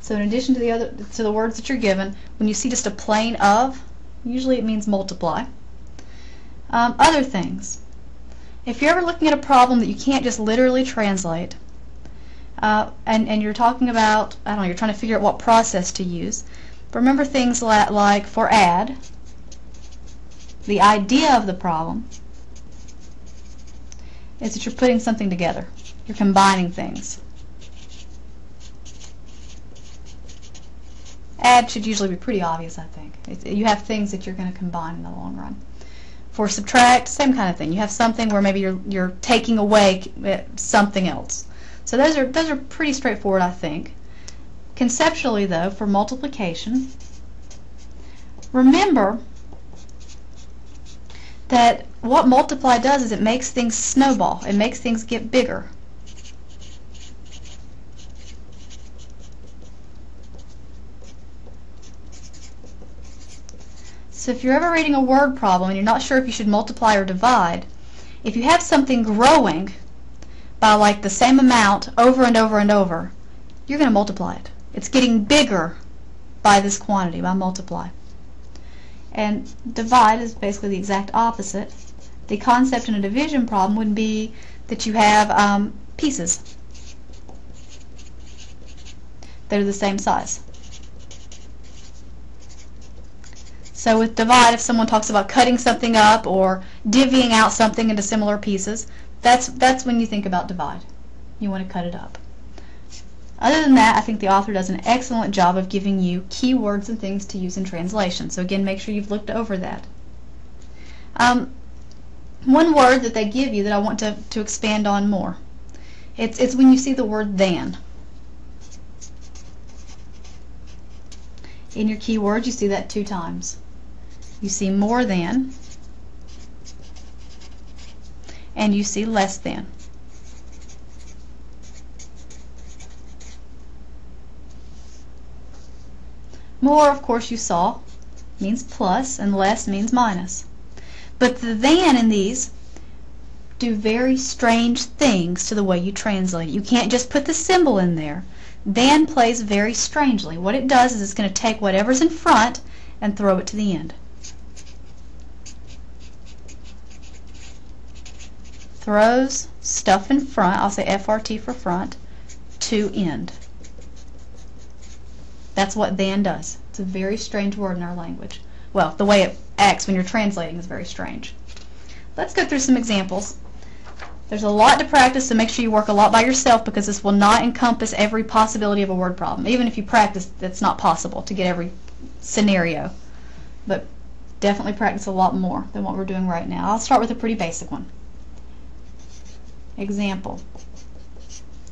So in addition to the words that you're given, when you see just a plain of, usually it means multiply. Other things. If you're ever looking at a problem that you can't just literally translate, and you're talking about, I don't know, you're trying to figure out what process to use, remember things like for add, the idea of the problem is that you're putting something together. You're combining things. Add should usually be pretty obvious, I think. You have things that you're going to combine in the long run. For subtract, same kind of thing. You have something where maybe you're taking away something else. So those are pretty straightforward, I think. Conceptually, though, for multiplication, remember that what multiply does is it makes things snowball. It makes things get bigger. So if you're ever reading a word problem and you're not sure if you should multiply or divide, if you have something growing by like the same amount over and over and over, you're going to multiply it. It's getting bigger by this quantity, by multiply. And divide is basically the exact opposite. The concept in a division problem would be that you have pieces that are the same size. So with divide, if someone talks about cutting something up or divvying out something into similar pieces, that's when you think about divide. You want to cut it up. Other than that, I think the author does an excellent job of giving you keywords and things to use in translation. So again, make sure you've looked over that. One word that they give you that I want to expand on more. It's when you see the word than. In your keywords, you see that 2 times. You see more than, and you see less than. More, of course, you saw, means plus, and less means minus. But the than in these do very strange things to the way you translate it. You can't just put the symbol in there. Than plays very strangely. What it does is it's going to take whatever's in front and throw it to the end. Throws stuff in front, I'll say FRT for front, to end. That's what than does. It's a very strange word in our language. Well, the way it acts when you're translating is very strange. Let's go through some examples. There's a lot to practice, so make sure you work a lot by yourself because this will not encompass every possibility of a word problem. Even if you practice, it's not possible to get every scenario. But definitely practice a lot more than what we're doing right now. I'll start with a pretty basic one. Example.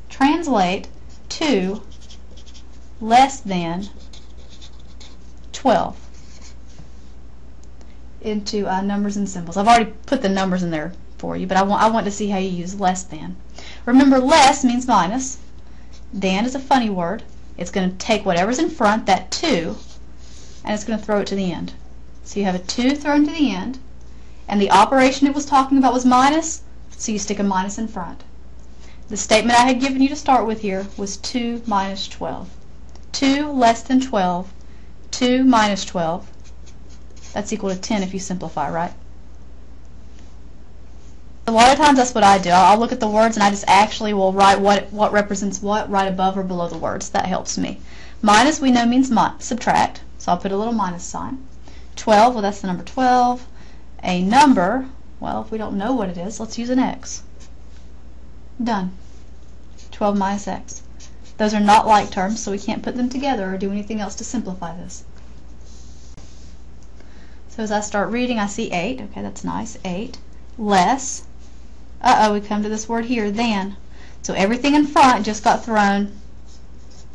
Translate 2 less than 12 into numbers and symbols. I've already put the numbers in there for you, but I want to see how you use less than. Remember, less means minus. Than is a funny word. It's going to take whatever's in front, that 2, and it's going to throw it to the end. So you have a 2 thrown to the end, and the operation it was talking about was minus, so you stick a minus in front. The statement I had given you to start with here was 2 minus 12. 2 less than 12, 2 minus 12. That's equal to 10 if you simplify, right? A lot of times that's what I do. I'll look at the words and I just actually will write what represents what right above or below the words. That helps me. Minus we know means subtract, so I'll put a little minus sign. 12, well that's the number 12. A number, well if we don't know what it is, let's use an x. Done. 12 minus x. Those are not like terms, so we can't put them together or do anything else to simplify this. So as I start reading, I see 8. Okay, that's nice. 8 less. We come to this word here, than. So everything in front just got thrown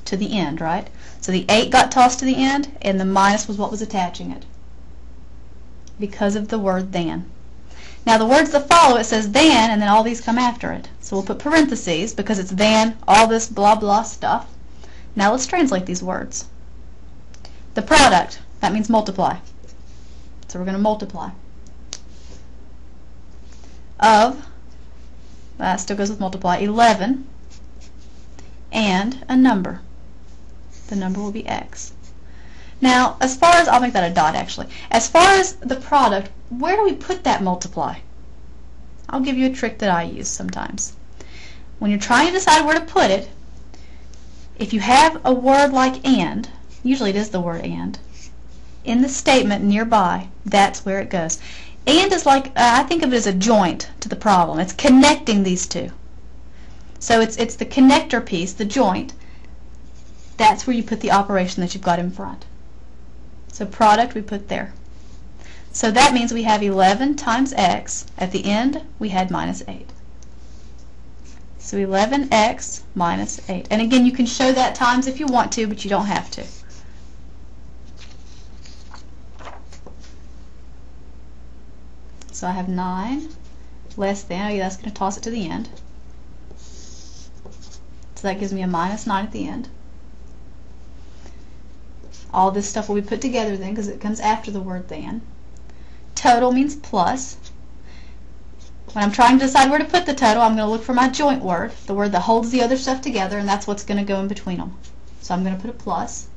to the end, right? So the 8 got tossed to the end, and the minus was what was attaching it because of the word than. Now the words that follow it says than, and then all these come after it. So we'll put parentheses because it's than all this blah blah stuff. Now let's translate these words. The product, that means multiply. So we're going to multiply. Of, that still goes with multiply, 11, and a number. the number will be x. Now, as far as, I'll make that a dot actually, as far as the product, where do we put that multiply? I'll give you a trick that I use sometimes. When you're trying to decide where to put it, if you have a word like and, usually it is the word and, in the statement nearby, that's where it goes. And is like, I think of it as a joint to the problem. It's connecting these two. So it's the connector piece, the joint. That's where you put the operation that you've got in front. So product we put there. So that means we have 11 times x. At the end we had minus 8. So 11x minus 8. And again, you can show that times if you want to, but you don't have to. So I have 9 less than, oh yeah, that's going to toss it to the end. So that gives me a minus 9 at the end. All this stuff will be put together then because it comes after the word than. Total means plus. When I'm trying to decide where to put the total, I'm going to look for my joint word, the word that holds the other stuff together, and that's what's going to go in between them. So I'm going to put a plus.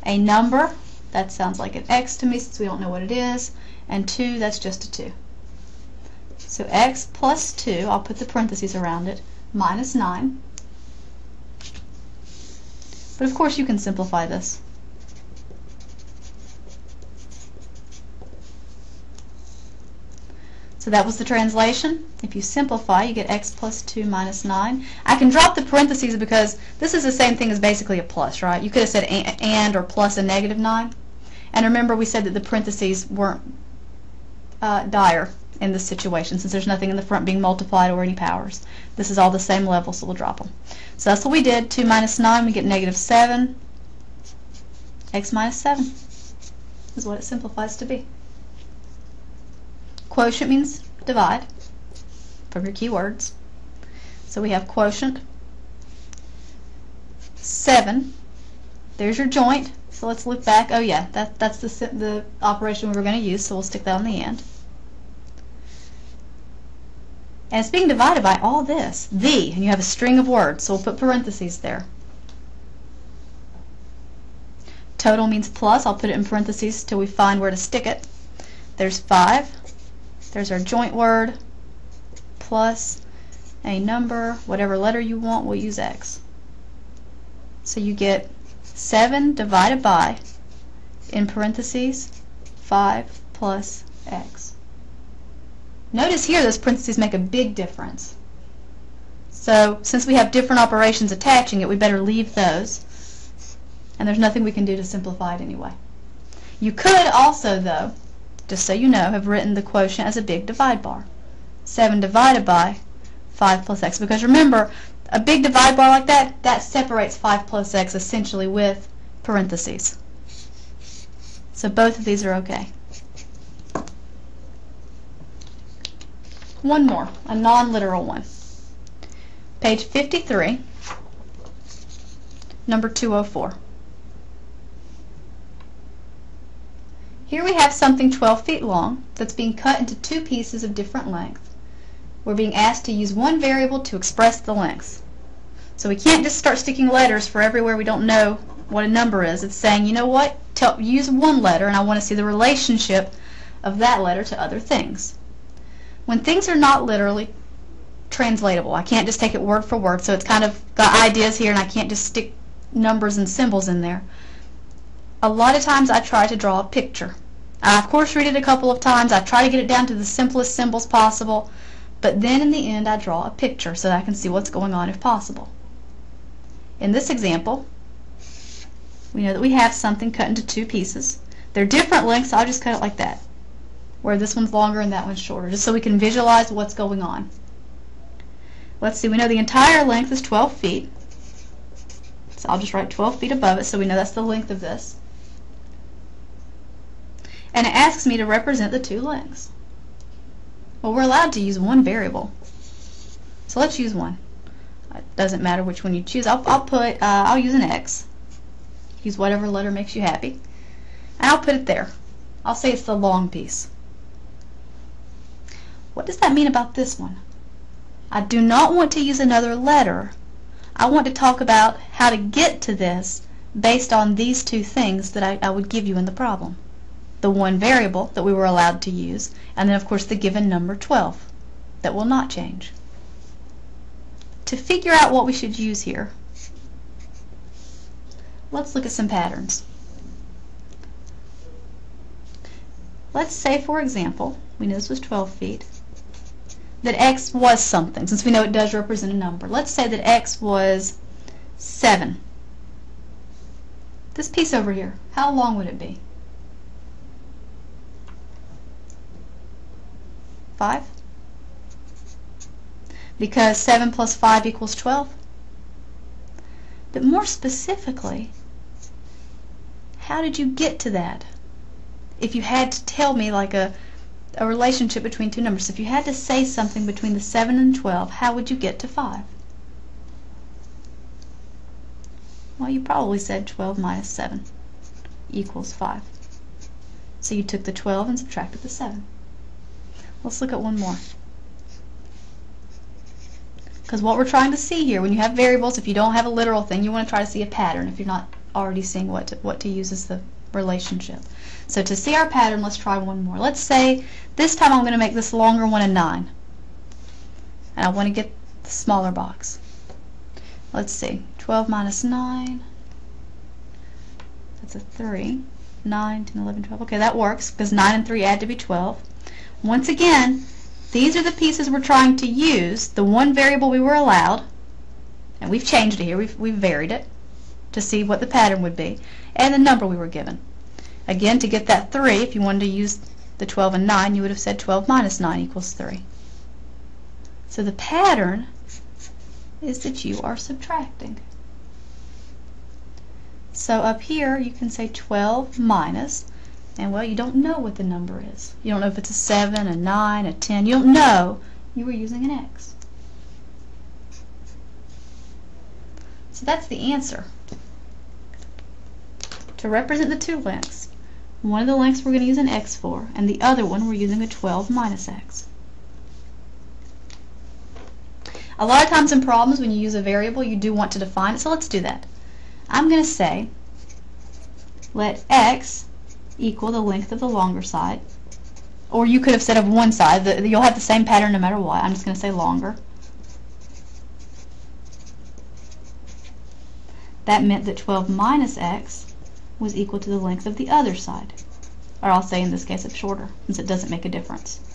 A number, that sounds like an x to me since we don't know what it is, and 2, that's just a 2. So x plus 2, I'll put the parentheses around it, minus 9. But of course you can simplify this. So that was the translation. If you simplify, you get x plus 2 minus 9. I can drop the parentheses because this is the same thing as basically a plus, right? You could have said and or plus a negative 9. And remember we said that the parentheses weren't dire in this situation since there's nothing in the front being multiplied or any powers. This is all the same level, so we'll drop them. So that's what we did. 2 minus 9, we get negative 7. X minus 7 is what it simplifies to be. Quotient means divide from your keywords. So we have quotient 7. There's your joint. So let's look back. Oh yeah, that's the operation we were going to use, so we'll stick that on the end. And it's being divided by all this, the, and you have a string of words, so we'll put parentheses there. Total means plus. I'll put it in parentheses till we find where to stick it. There's 5. There's our joint word, plus a number, whatever letter you want, we'll use x. So you get 7 divided by, in parentheses, 5 plus x. Notice here those parentheses make a big difference. So since we have different operations attaching it, we better leave those. And there's nothing we can do to simplify it anyway. You could also, though, just so you know, have written the quotient as a big divide bar. 7 divided by 5 plus x. Because remember, a big divide bar like that, that separates 5 plus x essentially with parentheses. So both of these are okay. One more, a non-literal one. Page 53, number 204. Here we have something 12 feet long that's being cut into 2 pieces of different length. We're being asked to use one variable to express the lengths. So we can't just start sticking letters for everywhere we don't know what a number is. It's saying, you know what, use one letter and I want to see the relationship of that letter to other things. When things are not literally translatable, I can't just take it word for word, so it's kind of got ideas here and I can't just stick numbers and symbols in there. A lot of times I try to draw a picture. I of course read it a couple of times, I try to get it down to the simplest symbols possible, but then in the end I draw a picture so that I can see what's going on if possible. In this example, we know that we have something cut into 2 pieces. They're different lengths, so I'll just cut it like that, where this one's longer and that one's shorter, just so we can visualize what's going on. Let's see, we know the entire length is 12 feet. So I'll just write 12 feet above it so we know that's the length of this. And it asks me to represent the 2 lengths. Well, we're allowed to use one variable. So let's use one. It doesn't matter which one you choose. I'll use an X. Use whatever letter makes you happy. And I'll put it there. I'll say it's the long piece. What does that mean about this one? I do not want to use another letter. I want to talk about how to get to this based on these two things that I would give you in the problem. The one variable that we were allowed to use, and then of course the given number 12 that will not change. To figure out what we should use here, let's look at some patterns. Let's say, for example, we know this was 12 feet, that x was something, since we know it does represent a number. Let's say that x was 7. This piece over here, how long would it be? 5? Because 7 plus 5 equals 12. But more specifically, how did you get to that? If you had to tell me like a relationship between two numbers, if you had to say something between the 7 and 12, how would you get to 5? Well, you probably said 12 minus 7 equals 5. So you took the 12 and subtracted the 7. Let's look at one more. Because what we're trying to see here, when you have variables, if you don't have a literal thing, you want to try to see a pattern if you're not already seeing what to use as the relationship. So to see our pattern, let's try one more. Let's say this time I'm going to make this longer one a 9. And I want to get the smaller box. Let's see. 12 minus 9. That's a 3. 9, 10, 11, 12. Okay, that works because 9 and 3 add to be 12. Once again, these are the pieces we're trying to use. The one variable we were allowed, and we've changed it here. We've varied it to see what the pattern would be, and the number we were given. Again, to get that 3, if you wanted to use the 12 and 9, you would have said 12 minus 9 equals 3. So the pattern is that you are subtracting. So up here you can say 12 minus, and well, you don't know what the number is. You don't know if it's a 7, a 9, a 10. You don't know. You were using an x. So that's the answer. To represent the two lengths, one of the lengths we're going to use an x for, and the other one we're using a 12 minus x. A lot of times in problems when you use a variable you do want to define it, so let's do that. I'm going to say let x equal the length of the longer side, or you could have said of one side. You'll have the same pattern no matter what. I'm just going to say longer. That meant that 12 minus x was equal to the length of the other side. Or I'll say in this case it's shorter, since it doesn't make a difference.